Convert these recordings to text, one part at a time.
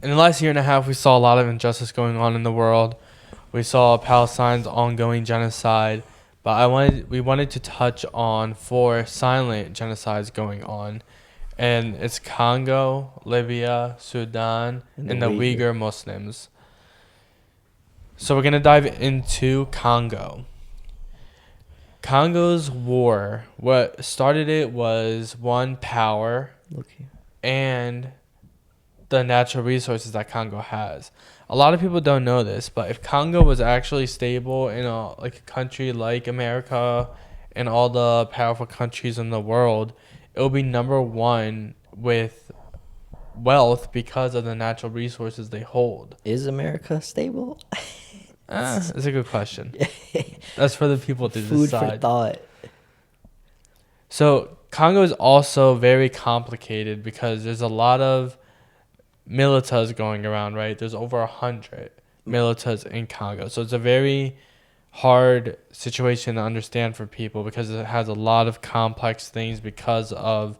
in the last year and a half, we saw a lot of injustice going on in the world. We saw Palestine's ongoing genocide, but we wanted to touch on four silent genocides going on, and it's Congo, Libya, Sudan, And the and the Uyghur. Uyghur Muslims. So we're gonna dive into Congo. Congo's war, what started it was one, power, Okay. and the natural resources that Congo has. A lot of people don't know this, but if Congo was actually stable in a country like America and all the powerful countries in the world, it would be number one with wealth because of the natural resources they hold. Is America stable? That's a good question. That's for the people to Food for decide. thought. So Congo is also very complicated because there's a lot of militas going around, right? There's over 100 militas in Congo. So it's a very hard situation to understand for people because it has a lot of complex things because of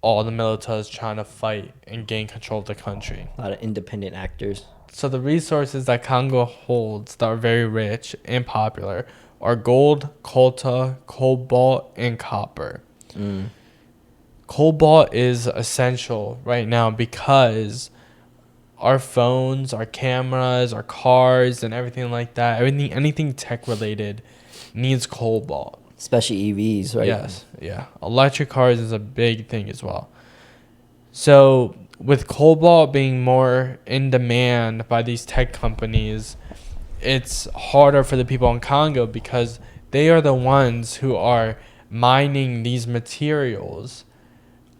all the militas trying to fight and gain control of the country. A lot of independent actors. So the resources that Congo holds that are very rich and popular are gold, colta, cobalt, and copper. Mm. Cobalt is essential right now because our phones, our cameras, our cars, and everything like that, anything tech related needs cobalt. Especially EVs, right? Yes, yeah. Electric cars is a big thing as well. So with cobalt being more in demand by these tech companies, it's harder for the people in Congo because they are the ones who are mining these materials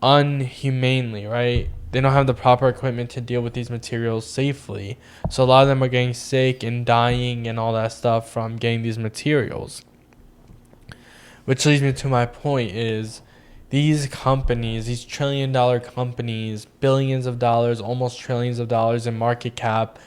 unhumanely, right? They don't have the proper equipment to deal with these materials safely. So a lot of them are getting sick and dying and all that stuff from getting these materials. Which leads me to my point is these companies, these trillion-dollar companies, billions of dollars, almost trillions of dollars in market cap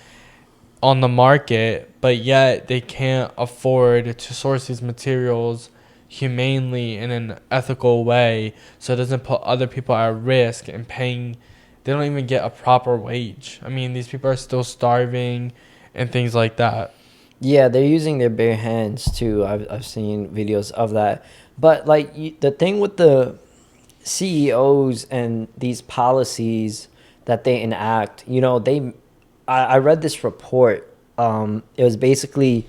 on the market, but yet they can't afford to source these materials humanely in an ethical way so it doesn't put other people at risk and paying. They don't even get a proper wage. I mean, these people are still starving and things like that. Yeah, they're using their bare hands too. I've seen videos of that. But like the thing with the CEOs and these policies that they enact, I read this report. It was basically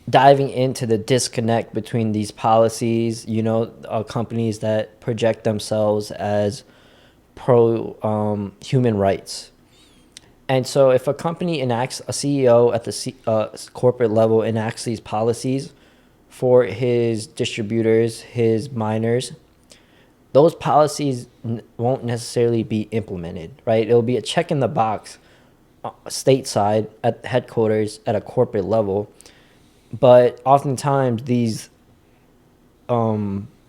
diving into the disconnect between these policies, companies that project themselves as pro human rights. And so if a company enacts, a CEO at the corporate level enacts these policies for his distributors, his miners, those policies won't necessarily be implemented, right? It'll be a check in the box stateside at headquarters at a corporate level. But oftentimes these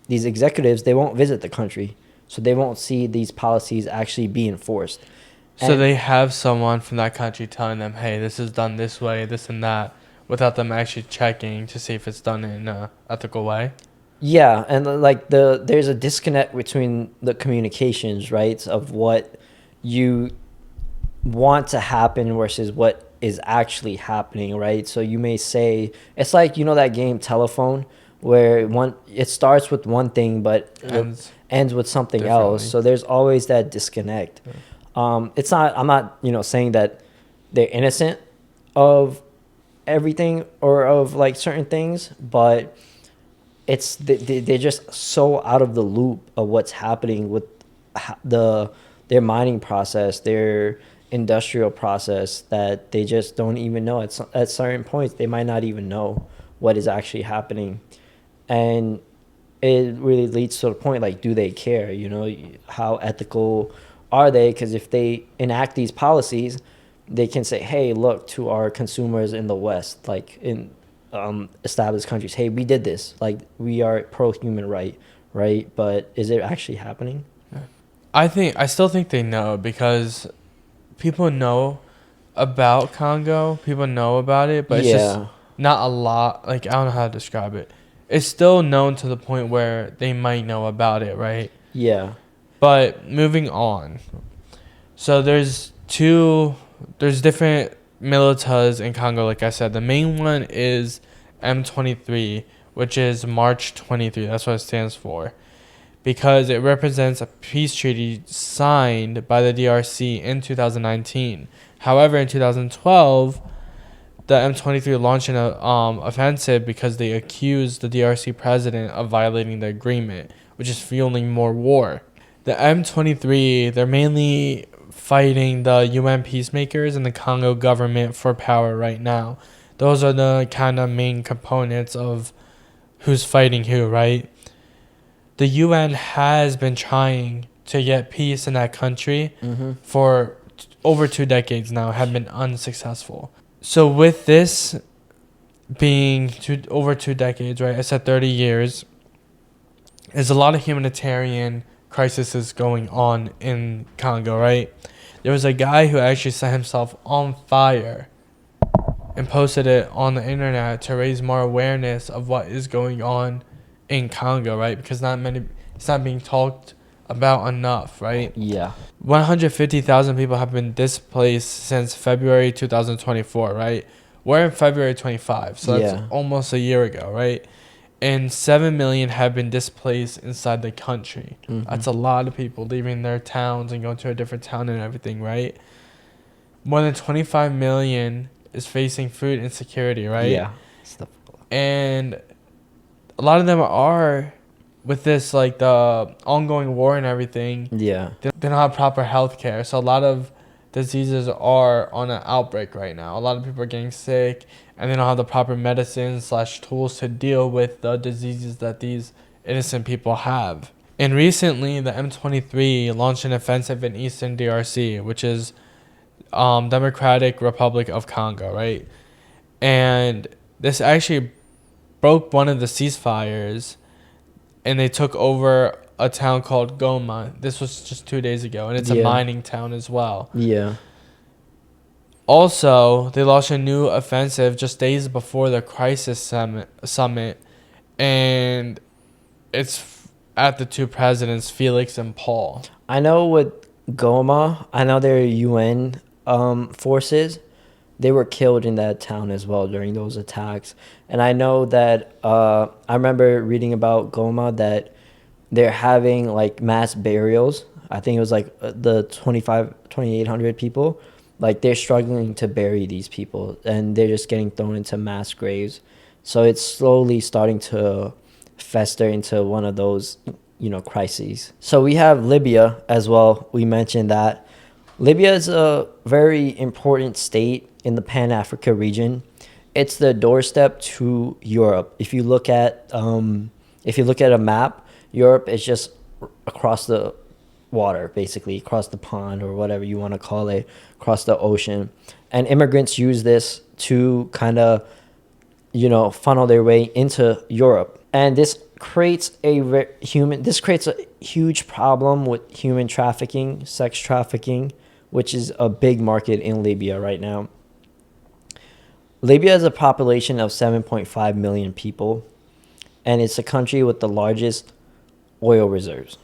executives, they won't visit the country. So they won't see these policies actually be enforced. So they have someone from that country telling them, hey, this is done this way, this and that, without them actually checking to see if it's done in an ethical way. Yeah, and like there's a disconnect between the communications, right, of what you want to happen versus what is actually happening, right? So you may say it's like that game Telephone where it starts with one thing but ends with something else. So there's always that disconnect. Yeah. I'm not saying that they're innocent of everything or of like certain things, but they're just so out of the loop of what's happening with their mining process, their industrial process, that they just don't even know. At certain points they might not even know what is actually happening, and it really leads to the point, like, do they care? How ethical are they? Because if they enact these policies, they can say, hey, look to our consumers in the West, like in established countries, hey, we did this, like we are pro human right? But is it actually happening? I still think they know, because people know about Congo, people know about it, but it's just not a lot. Like, I don't know how to describe it. It's still known to the point where they might know about it, right? Yeah. But moving on. So there's there's different militas in Congo, like I said. The main one is M23, which is March 23. That's what it stands for. Because it represents a peace treaty signed by the DRC in 2019. However, in 2012, the M23 launched an offensive because they accused the DRC president of violating the agreement, which is fueling more war. The M23, they're mainly fighting the UN peacemakers and the Congo government for power right now. Those are the kind of main components of who's fighting who, right? The UN has been trying to get peace in that country for over 2 decades now, have been unsuccessful. So with this being over 2 decades, right? I said 30 years. There's a lot of humanitarian crises going on in Congo, right? There was a guy who actually set himself on fire and posted it on the internet to raise more awareness of what is going on in Congo, right? Because it's not being talked about enough, right? Yeah. 150,000 people have been displaced since February 2024, right? We're in February 25, so that's almost a year ago, right? And 7 million have been displaced inside the country. That's a lot of people leaving their towns and going to a different town and everything, right? More than 25 million is facing food insecurity, right? Yeah. And a lot of them are with this, like the ongoing war and everything. Yeah. They don't have proper health care. So a lot of diseases are on an outbreak right now. A lot of people are getting sick and they don't have the proper medicines / tools to deal with the diseases that these innocent people have. And recently, the M23 launched an offensive in Eastern DRC, which is Democratic Republic of Congo, right? And this actually broke one of the ceasefires, and they took over a town called Goma. This was just 2 days ago, and it's a mining town as well. Yeah. Also, they launched a new offensive just days before the crisis summit, and it's at the 2 presidents, Felix and Paul. I know with Goma, I know they're UN forces. They were killed in that town as well during those attacks. And I know that I remember reading about Goma that they're having like mass burials. I think it was like the 2,800 people. Like they're struggling to bury these people and they're just getting thrown into mass graves. So it's slowly starting to fester into one of those, crises. So we have Libya as well. We mentioned that. Libya is a very important state in the Pan-Africa region. It's the doorstep to Europe. If you look at a map, Europe is just across the water, basically across the pond or whatever you want to call it, across the ocean. And immigrants use this to kind of, funnel their way into Europe. And this creates a huge problem with human trafficking, sex trafficking, which is a big market in Libya right now. Libya has a population of 7.5 million people, and it's a country with the largest oil reserves.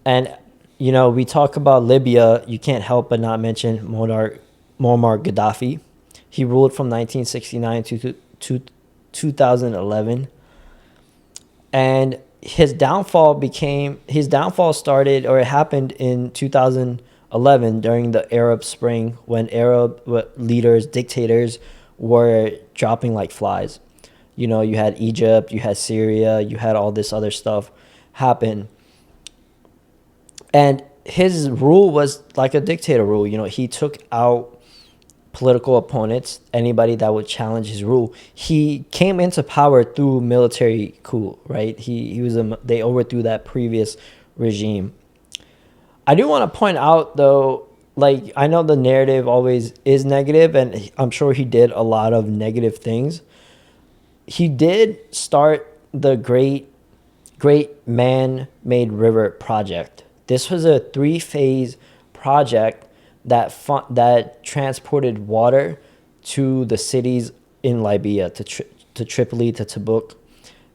And, we talk about Libya, you can't help but not mention Muammar Gaddafi. He ruled from 1969 to 2011. And his downfall started, or it happened in 2011 during the Arab Spring, when Arab leaders, dictators, were dropping like flies. You had Egypt, you had Syria, you had all this other stuff happen. And his rule was like a dictator rule. He took out political opponents, anybody that would challenge his rule. He came into power through military coup, right? They overthrew that previous regime. I do want to point out, though, like, I know the narrative always is negative, and I'm sure he did a lot of negative things. He did start the Great Man-Made River Project. This was a 3-phase project that transported water to the cities in Libya, to Tripoli, to Tobruk.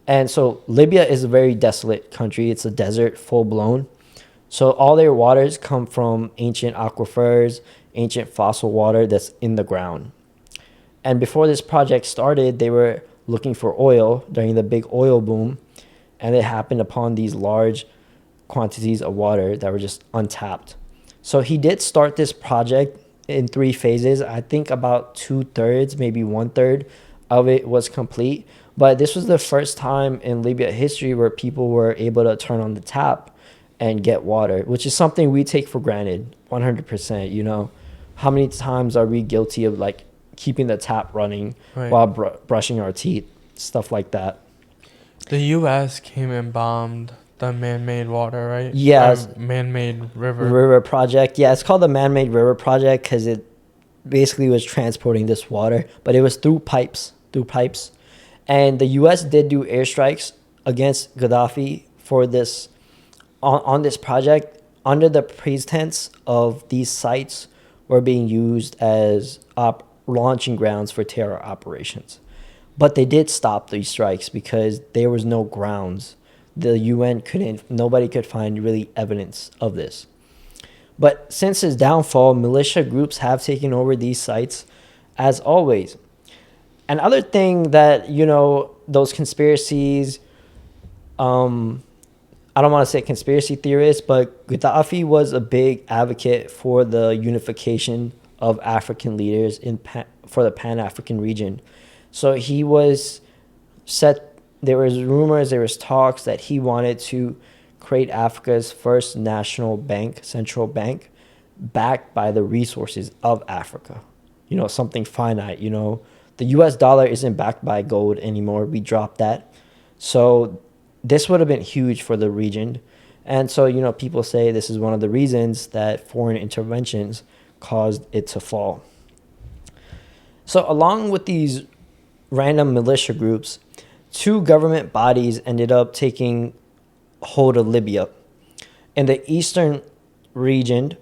And so Libya is a very desolate country. It's a desert, full-blown. So all their waters come from ancient aquifers ancient fossil water that's in the ground. And before this project started, they were looking for oil during the big oil boom, and it happened upon these large quantities of water that were just untapped. So he did start this project in 3 phases. I think about 2/3, maybe 1/3 of it was complete. But this was the first time in Libya history where people were able to turn on the tap and get water, which is something we take for granted 100%. You know, how many times are we guilty of like keeping the tap running Right. while brushing our teeth, stuff like that? The U.S. came and bombed the man-made water, right? Yes. Man-made river. River project. Yeah, it's called the man-made river project because it basically was transporting this water, but it was through pipes. And the U.S. did do airstrikes against Gaddafi for this on this project under the pretense of these sites were being used as launching grounds for terror operations. But they did stop these strikes because there was no grounds. The UN nobody could find really evidence of this. But since his downfall, militia groups have taken over these sites as always. Another thing that, you know, those conspiracies, I don't want to say conspiracy theorists, but Gaddafi was a big advocate for the unification of African leaders for the Pan-African region. So he was there was rumors, there was talks that he wanted to create Africa's first national bank, central bank, backed by the resources of Africa. You know, something finite, you know. The US dollar isn't backed by gold anymore. We dropped that. So this would have been huge for the region. And so, you know, people say this is one of the reasons that foreign interventions caused it to fall. So along with these random militia groups, 2 government bodies ended up taking hold of Libya. In the eastern region,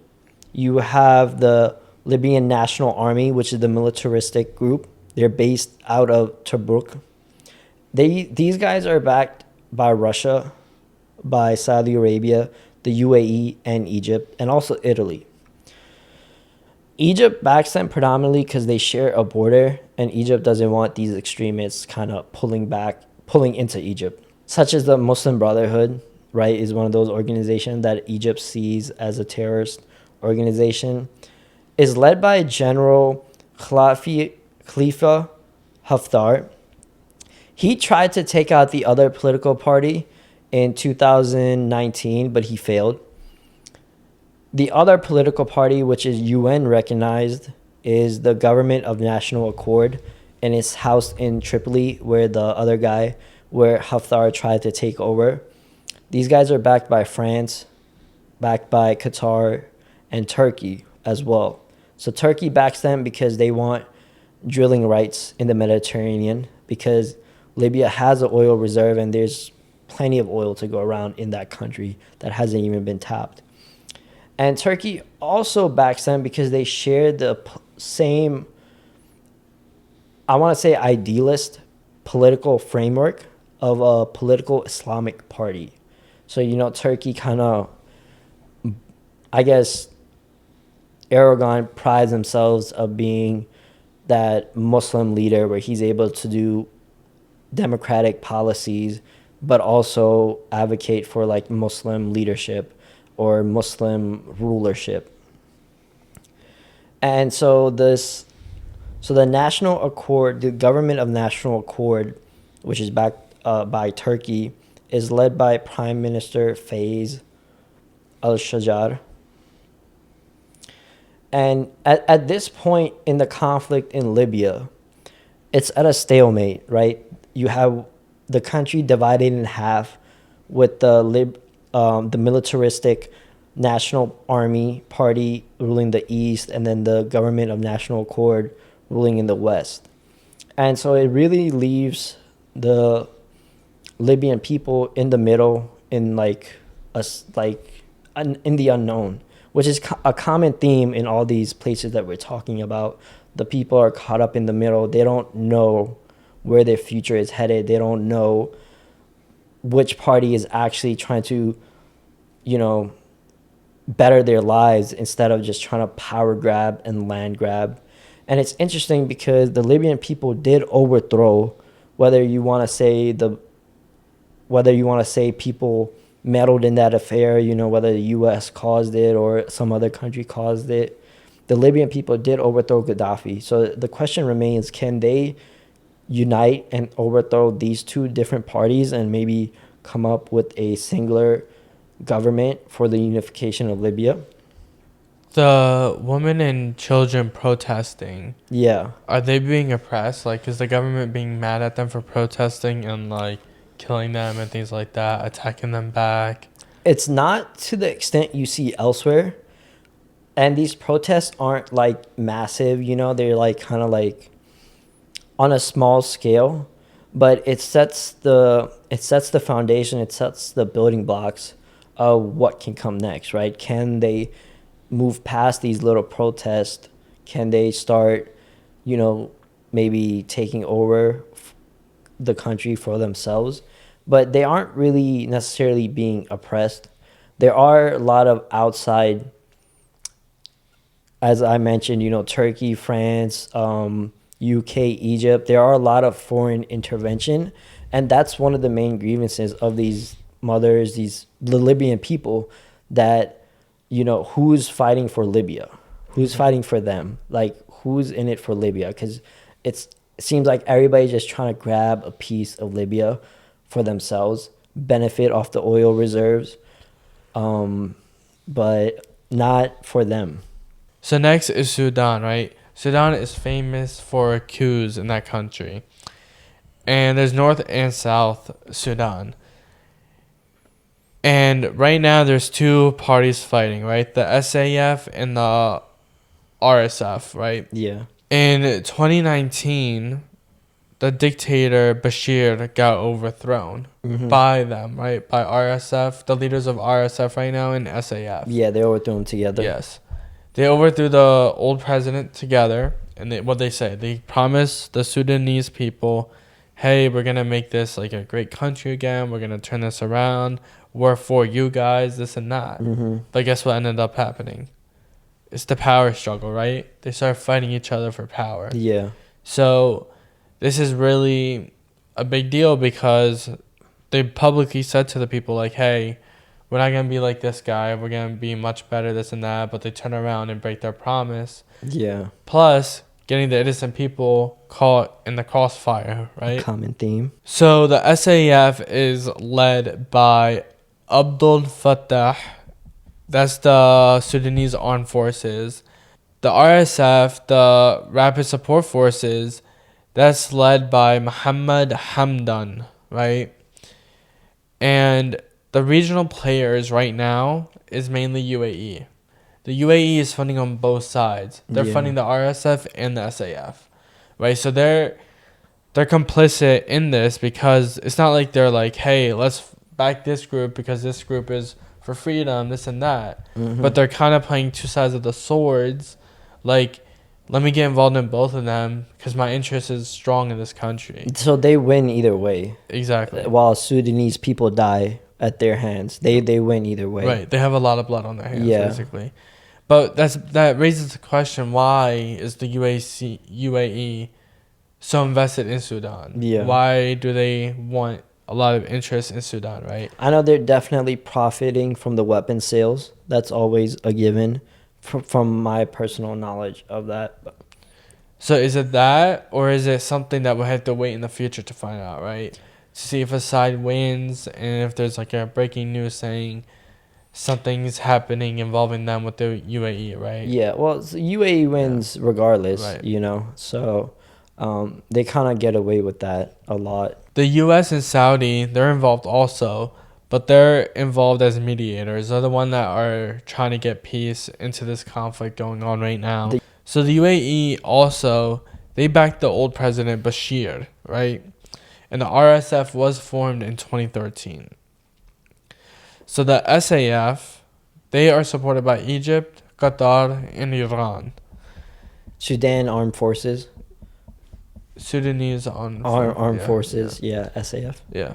you have the Libyan National Army, which is the militaristic group. They're based out of Tobruk. These guys are backed by Russia, by Saudi Arabia, the UAE, and Egypt, and also Italy. Egypt backs them predominantly because they share a border, and Egypt doesn't want these extremists kind of pulling into Egypt, such as the Muslim Brotherhood, right, is one of those organizations that Egypt sees as a terrorist organization, is led by General Khalifa Haftar. He tried to take out the other political party in 2019, but he failed. The other political party, which is UN recognized, is the Government of National Accord, and it's housed in Tripoli, where Haftar tried to take over. These guys are backed by France, backed by Qatar, and Turkey as well. So Turkey backs them because they want drilling rights in the Mediterranean, because Libya has an oil reserve and there's plenty of oil to go around in that country that hasn't even been tapped. And Turkey also backs them because they share the same, I want to say, idealist political framework of a political Islamic party. So, you know, Turkey kind of, I guess, Erdogan prides themselves of being that Muslim leader where he's able to do democratic policies, but also advocate for like Muslim leadership or Muslim rulership. And so the National Accord, the Government of National Accord, which is backed by Turkey, is led by Prime Minister Fayez al-Shajar. And at this point in the conflict in Libya, it's at a stalemate, right? You have the country divided in half with the militaristic National Army Party ruling the east, and then the Government of National Accord ruling in the west. And so it really leaves the Libyan people in the middle, in in the unknown, which is a common theme in all these places that we're talking about. The people are caught up in the middle. They don't know where their future is headed. They don't know which party is actually trying to, you know, better their lives instead of just trying to power grab and land grab. And it's interesting because the Libyan people did overthrow, whether you want to say people meddled in that affair, whether the US caused it or some other country caused it. The Libyan people did overthrow Gaddafi. So the question remains, can they unite and overthrow these two different parties and maybe come up with a singular government for the unification of Libya? The women and children protesting, Yeah. are they being oppressed? Like, is the government being mad at them for protesting and, like, killing them and things like that, attacking them back? It's not to the extent you see elsewhere. And these protests aren't like massive, they're like kind of like on a small scale, but it sets the foundation, it sets the building blocks of what can come next, right? Can they move past these little protests? Can they start, maybe taking over the country for themselves? But they aren't really necessarily being oppressed. There are a lot of outside, as I mentioned, Turkey, France, UK, Egypt. There are a lot of foreign intervention, and that's one of the main grievances of these mothers, the Libyan people, that, who's fighting for Libya? Who's fighting for them? Like, who's in it for Libya? Because it seems like everybody's just trying to grab a piece of Libya for themselves, benefit off the oil reserves, but not for them. So next is Sudan, right? Sudan is famous for coups in that country. And there's North and South Sudan. And right now there's two parties fighting, right? The SAF and the RSF, right? Yeah. In 2019, the dictator Bashir got overthrown by them, right? By RSF, the leaders of RSF right now, and SAF. Yeah, they overthrew them together. Yes. They overthrew the old president together, and what they say, they promised the Sudanese people, hey, we're going to make this like a great country again. We're going to turn this around. We're for you guys, this and that. But guess what ended up happening? It's the power struggle, right? They started fighting each other for power. Yeah. So this is really a big deal because they publicly said to the people, like, hey, we're not going to be like this guy. We're going to be much better, this and that. But they turn around and break their promise. Yeah. Plus, getting the innocent people caught in the crossfire, right? A common theme. So the SAF is led by Abdul Fattah. That's the Sudanese Armed Forces. The RSF, the Rapid Support Forces, that's led by Muhammad Hamdan, right? And the regional players right now is mainly UAE. The UAE is funding on both sides. They're funding the RSF and the SAF, right? So they're complicit in this because it's not like they're like, hey, let's back this group because this group is for freedom, this and that. But they're kind of playing two sides of the swords. Like, let me get involved in both of them because my interest is strong in this country. So they win either way. Exactly. While Sudanese people die at their hands, they win either way. Right. They have a lot of blood on their hands, basically. But that raises the question, why is the UAE so invested in Sudan? Yeah. Why do they want a lot of interest in Sudan, right? I know they're definitely profiting from the weapon sales. That's always a given from my personal knowledge of that. So is it that, or is it something that we'll have to wait in the future to find out, right? To see if a side wins and if there's like a breaking news saying something's happening involving them with the UAE, right? Yeah, well, UAE wins regardless, right. So they kind of get away with that a lot. The U.S. and Saudi, they're involved also, but they're involved as mediators. They're the one that are trying to get peace into this conflict going on right now. So the UAE also, they backed the old president Bashir, right? And the RSF was formed in 2013. So the SAF, they are supported by Egypt, Qatar, and Iran. Sudan Armed Forces. Sudanese armed Forces, SAF. Yeah.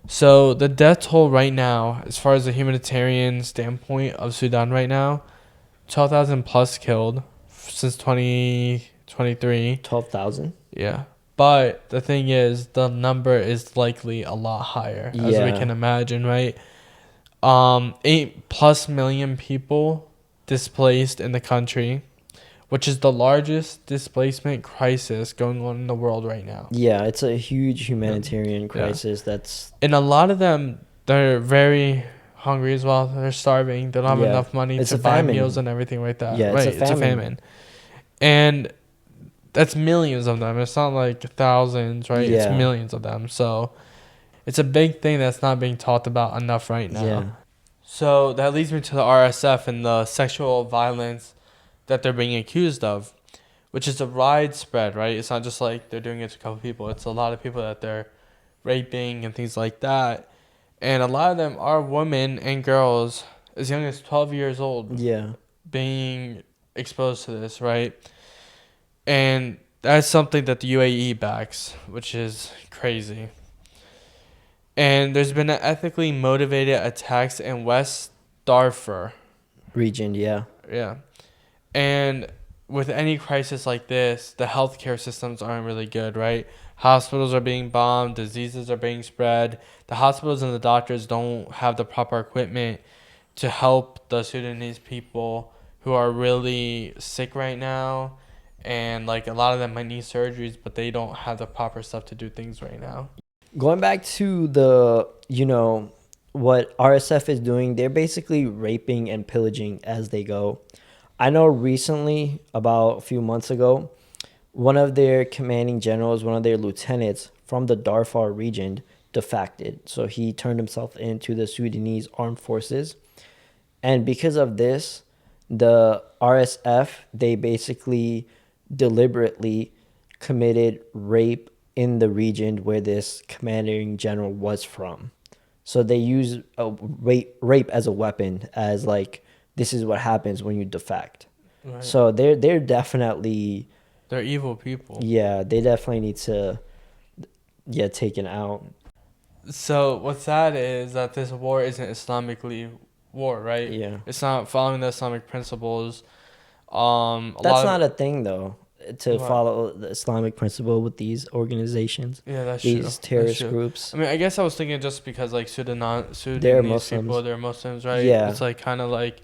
So the death toll right now, as far as the humanitarian standpoint of Sudan right now, 12,000 plus killed since 2023. 12,000. Yeah. But the thing is, the number is likely a lot higher, as we can Yeah. imagine, right? 8+ million people displaced in the country, which is the largest displacement crisis going on in the world right now. Yeah, it's a huge Yeah. humanitarian Yeah. crisis. That's And a lot of them, they're very hungry as well. They're starving. They don't have yeah. enough money It's to a buy meals famine. and everything like that. Yeah, it's Right. a It's a famine. famine. And that's millions of them. It's not like thousands, right? It's Yeah. millions of them. So it's a big thing that's not being talked about enough right now. Yeah. So that leads me to the RSF and the sexual violence that they're being accused of, which is a widespread, right? It's not just like they're doing it to a couple people. It's a lot of people that they're raping and things like that. And a lot of them are women and girls as young as 12 years old Yeah. being exposed to this, right? And that's something that the UAE backs, which is crazy. And there's been ethically motivated attacks in West Darfur. Region, yeah. Yeah. And with any crisis like this, the healthcare systems aren't really good, right? Hospitals are being bombed, diseases are being spread. The hospitals and the doctors don't have the proper equipment to help the Sudanese people who are really sick right now. And like a lot of them might need surgeries, but they don't have the proper stuff to do things right now. Going back to the, what RSF is doing, they're basically raping and pillaging as they go. I know recently, about a few months ago, one of their commanding generals, one of their lieutenants from the Darfur region defected. So he turned himself into the Sudanese armed forces. And because of this, the RSF, they basically deliberately committed rape in the region where this commanding general was from. So they use rape as a weapon, as like, this is what happens when you defect. Right. So they're definitely, They're evil people. yeah, they definitely need to get taken out. So what's sad is that this war isn't Islamically war, right? Yeah. It's not following the Islamic principles. That's not a thing though, to What? follow the Islamic principle with these organizations, Yeah, that's true. these That's terrorist true. groups. I mean, I guess I was thinking just because like Sudanese Muslims. people, they're Muslims, right? Yeah. It's like kind of like,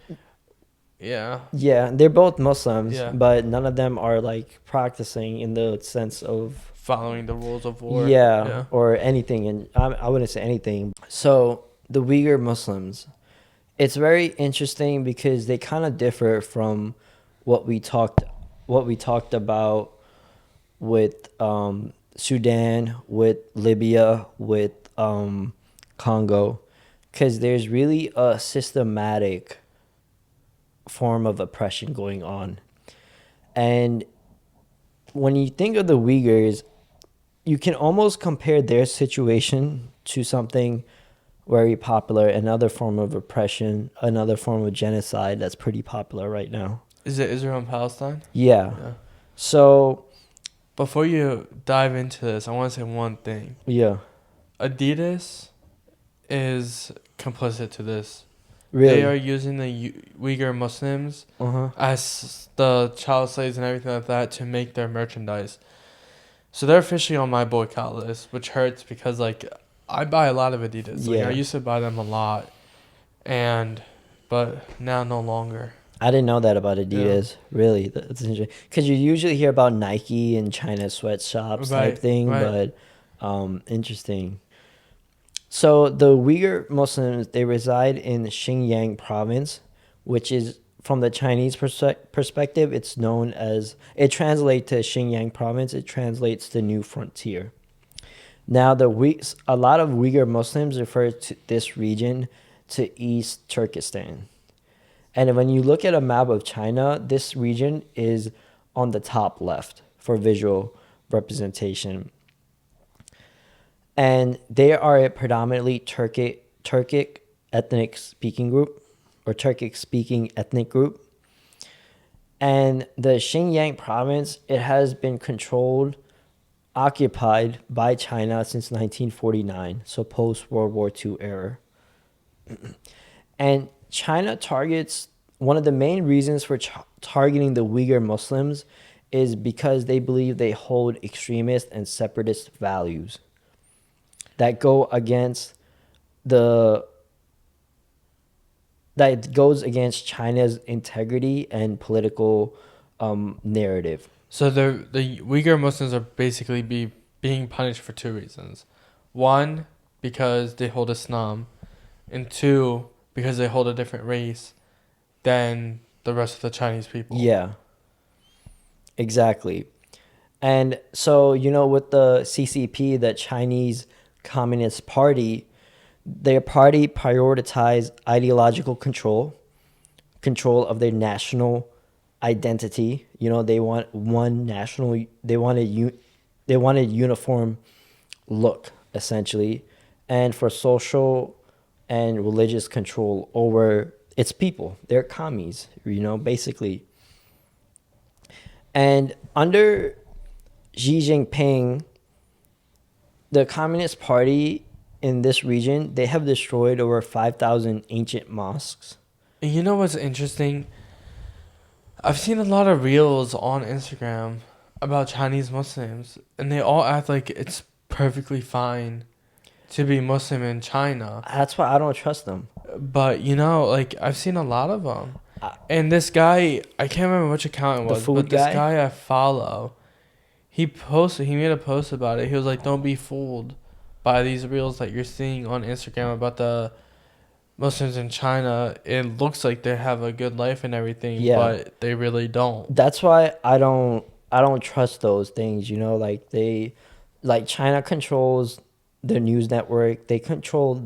yeah. Yeah, they're both Muslims, Yeah. but none of them are like practicing in the sense of Following the rules of war. yeah, or anything. And I wouldn't say anything. So the Uyghur Muslims, it's very interesting because they kind of differ from what we talked about with Sudan, with Libya, with Congo, because there's really a systematic form of oppression going on. And when you think of the Uyghurs, you can almost compare their situation to something very popular, another form of oppression, another form of genocide that's pretty popular right now. Is it Israel and Palestine? Yeah. Yeah. So, Before you dive into this, I want to say one thing. yeah. Adidas is complicit to this. Really? They are using the Uyghur Muslims Uh-huh. as the child slaves and everything like that to make their merchandise. So they're officially on my boycott list, which hurts because like I buy a lot of Adidas. Like Yeah. I used to buy them a lot, but now no longer. I didn't know that about Adidas. Really? That's interesting. Because you usually hear about Nike and China sweatshops type thing, but interesting. So the Uyghur Muslims, they reside in Xinjiang province, which is, from the Chinese perspective, it's known as, it translates to Xinjiang province, it translates to New Frontier. Now, a lot of Uyghur Muslims refer to this region to East Turkestan. And when you look at a map of China, this region is on the top left for visual representation. And they are a predominantly Turkic ethnic speaking group, or Turkic speaking ethnic group. And the Xinjiang province, it has been controlled occupied by China since 1949, so post World War II era. And China targets one of the main reasons for targeting the Uyghur Muslims is because they believe they hold extremist and separatist values that go against the that goes against China's integrity and political narrative. So the Uyghur Muslims are basically being punished for two reasons. One, because they hold Islam, and two, because they hold a different race than the rest of the Chinese people. Yeah, exactly. And so, with the CCP, the Chinese Communist Party, their party prioritized ideological control of their national identity. They want one national. They wanted uniform look, essentially, and for social and religious control over its people. They're commies, basically. And under Xi Jinping, the Communist Party in this region, they have destroyed over 5,000 ancient mosques. And you know what's interesting? I've seen a lot of reels on Instagram about Chinese Muslims, and they all act like it's perfectly fine to be Muslim in China. That's why I don't trust them. But, I've seen a lot of them. Uh, And this guy, I can't remember which account it The was, food but this guy? guy I follow, he made a post about it. He was like, don't be fooled by these reels that you're seeing on Instagram about the Muslims in China. It looks like they have a good life and everything, Yeah. but they really don't. That's why I don't trust those things. Like China controls the news network. They control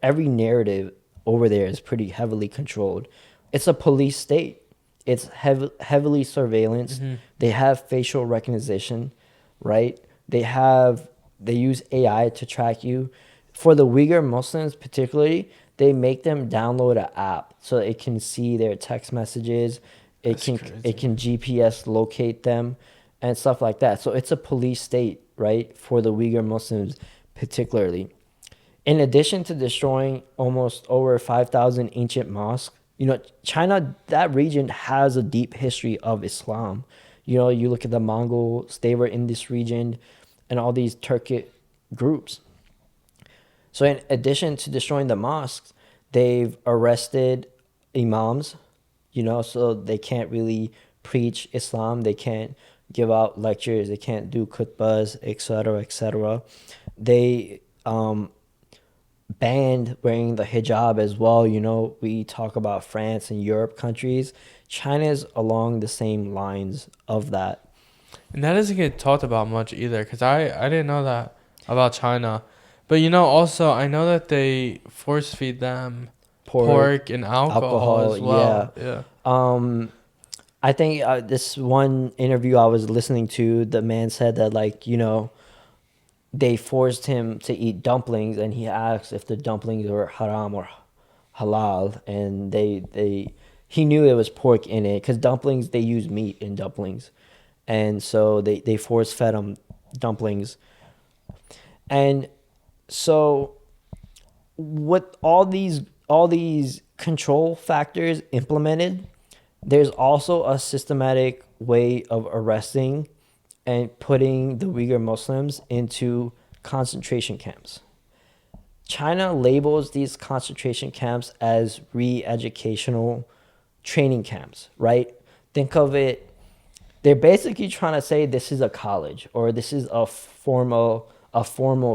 every narrative over there is pretty heavily controlled. It's a police state. It's heavily surveillance. Mm-hmm. They have facial recognition, right? They use AI to track you. For the Uyghur Muslims particularly, they make them download an app so it can see their text messages. It can GPS locate them and stuff like that. So it's a police state, right, for the Uyghur Muslims particularly. In addition to destroying almost over 5,000 ancient mosques, China, that region has a deep history of Islam. You look at the Mongols, they were in this region, and all these Turkic groups. So in addition to destroying the mosques, they've arrested imams, so they can't really preach Islam. They can't give out lectures. They can't do khutbahs, etc., etc. They banned wearing the hijab as well. We talk about France and Europe countries. China's along the same lines of that. And that doesn't get talked about much either, because I didn't know that about China. But, also, I know that they force feed them pork and alcohol as well. Yeah. I think this one interview I was listening to, the man said that, they forced him to eat dumplings, and he asked if the dumplings were haram or halal, and he knew it was pork in it, because dumplings, they use meat in dumplings, and so they force fed him dumplings. And so with all these control factors implemented, there's also a systematic way of arresting and putting the Uyghur Muslims into concentration camps. China labels these concentration camps as re-educational training camps, right? Think of it, they're basically trying to say this is a college or this is a formal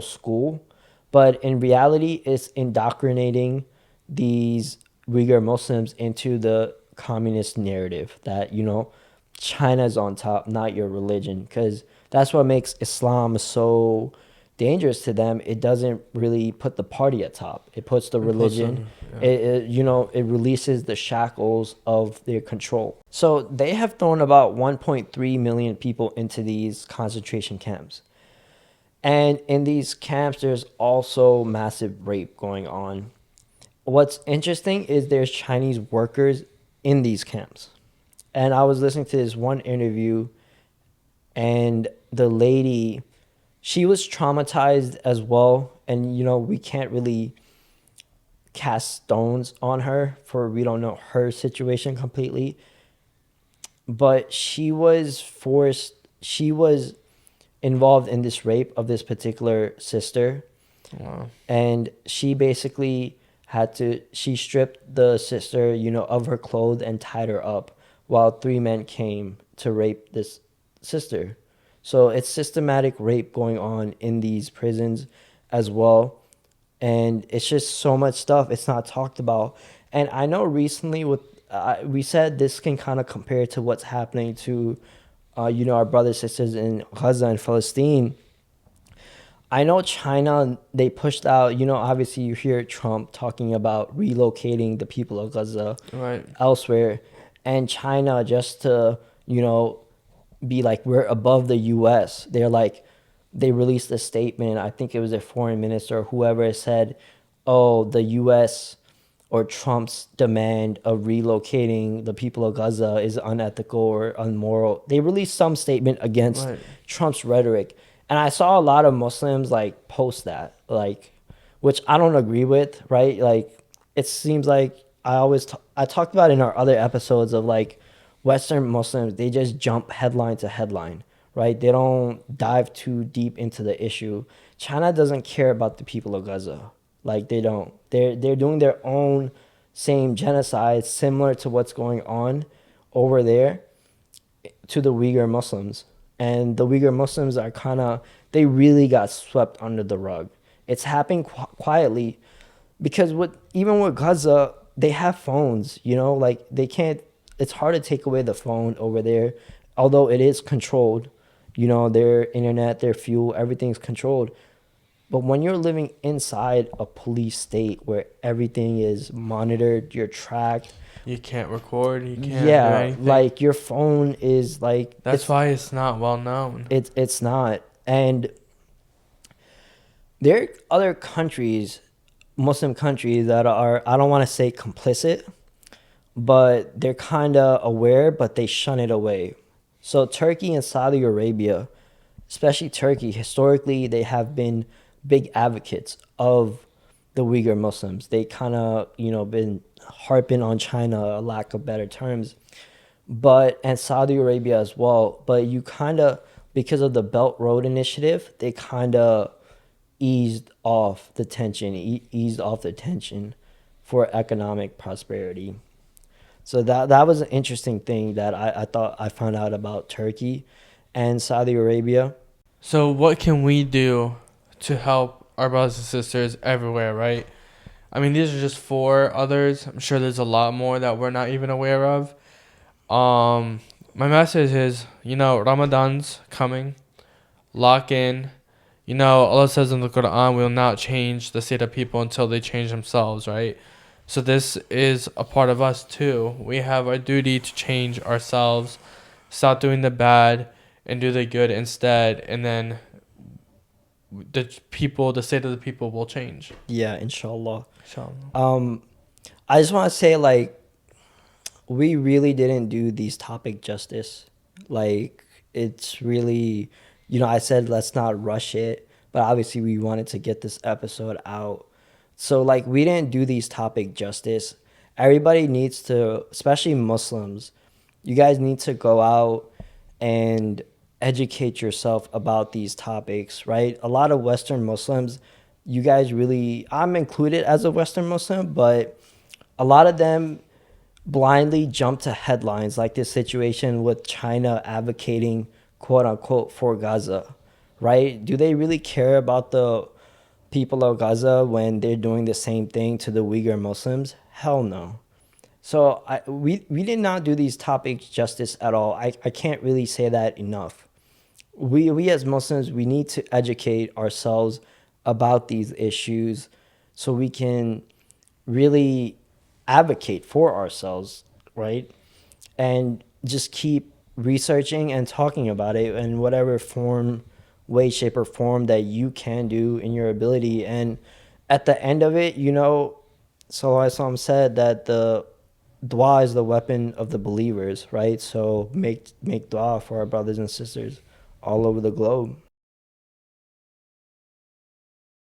school, but in reality, it's indoctrinating these Uyghur Muslims into the communist narrative that, China's on top, not your religion, because that's what makes Islam so dangerous to them. It doesn't really put the party at top. It puts the religion. It releases the shackles of their control. So they have thrown about 1.3 million people into these concentration camps. And in these camps, there's also massive rape going on. What's interesting is there's Chinese workers in these camps. And I was listening to this one interview and the lady, she was traumatized as well. And we can't really cast stones on her, for we don't know her situation completely. But she was involved in this rape of this particular sister. Wow. And she basically she stripped the sister, of her clothes and tied her up while three men came to rape this sister. So it's systematic rape going on in these prisons as well. And it's just so much stuff it's not talked about. And I know recently we said this can kind of compare to what's happening to our brothers sisters in Gaza and Palestine. I know China, they pushed out, obviously you hear Trump talking about relocating the people of Gaza Right. elsewhere. And China, just to, be like, we're above the US, they released a statement. I think it was their foreign minister or whoever said, oh, the US or Trump's demand of relocating the people of Gaza is unethical or unmoral. They released some statement against Right. Trump's rhetoric. And I saw a lot of Muslims like post that, which I don't agree with, right? Like, it seems like I talked about in our other episodes of like Western Muslims, they just jump headline to headline, right? They don't dive too deep into the issue. China doesn't care about the people of Gaza. Like, they don't. They're doing their own same genocide similar to what's going on over there to the Uyghur Muslims. And the Uyghur Muslims are they really got swept under the rug. It's happening quietly because even with Gaza, they have phones, like they can't, it's hard to take away the phone over there, although it is controlled, their internet, their fuel, everything's controlled. But when you're living inside a police state where everything is monitored, you're tracked. You can't record. You can't do Yeah, anything. like your phone is like That's why it's not well known. it's not. And there are other countries, Muslim countries, that are, I don't want to say complicit, but they're kind of aware, but they shun it away. So Turkey and Saudi Arabia, especially Turkey, historically they have been big advocates of the Uyghur Muslims. They kind of, been harping on China, a lack of better terms, and Saudi Arabia as well. But you kind of, because of the Belt Road Initiative, they kind of eased off the tension for economic prosperity. So that was an interesting thing that I thought I found out about Turkey and Saudi Arabia. So what can we do to help our brothers and sisters everywhere, right? I mean, these are just 4 others. I'm sure there's a lot more that we're not even aware of. My message is, Ramadan's coming. Lock in. Allah says in the Quran, we will not change the state of people until they change themselves, right? So this is a part of us too. We have our duty to change ourselves, stop doing the bad, and do the good instead. And then the state of the people will change. Yeah, inshallah. Inshallah. I just want to say, like, we really didn't do these topic justice. Like, it's really, I said let's not rush it, but obviously we wanted to get this episode out. So, like, we didn't do these topic justice. Everybody needs to, especially Muslims, you guys need to go out and educate yourself about these topics, right? A lot of Western Muslims, you guys really, I'm included as a Western Muslim, but a lot of them blindly jump to headlines like this situation with China advocating, quote unquote, for Gaza, right? Do they really care about the people of Gaza when they're doing the same thing to the Uyghur Muslims? Hell no. So we did not do these topics justice at all. I can't really say that enough. We as Muslims, we need to educate ourselves about these issues so we can really advocate for ourselves, right? And just keep researching and talking about it in whatever way, shape, or form that you can do in your ability. And at the end of it, Sallallahu said that the dua is the weapon of the believers, right? So make dua for our brothers and sisters all over the globe.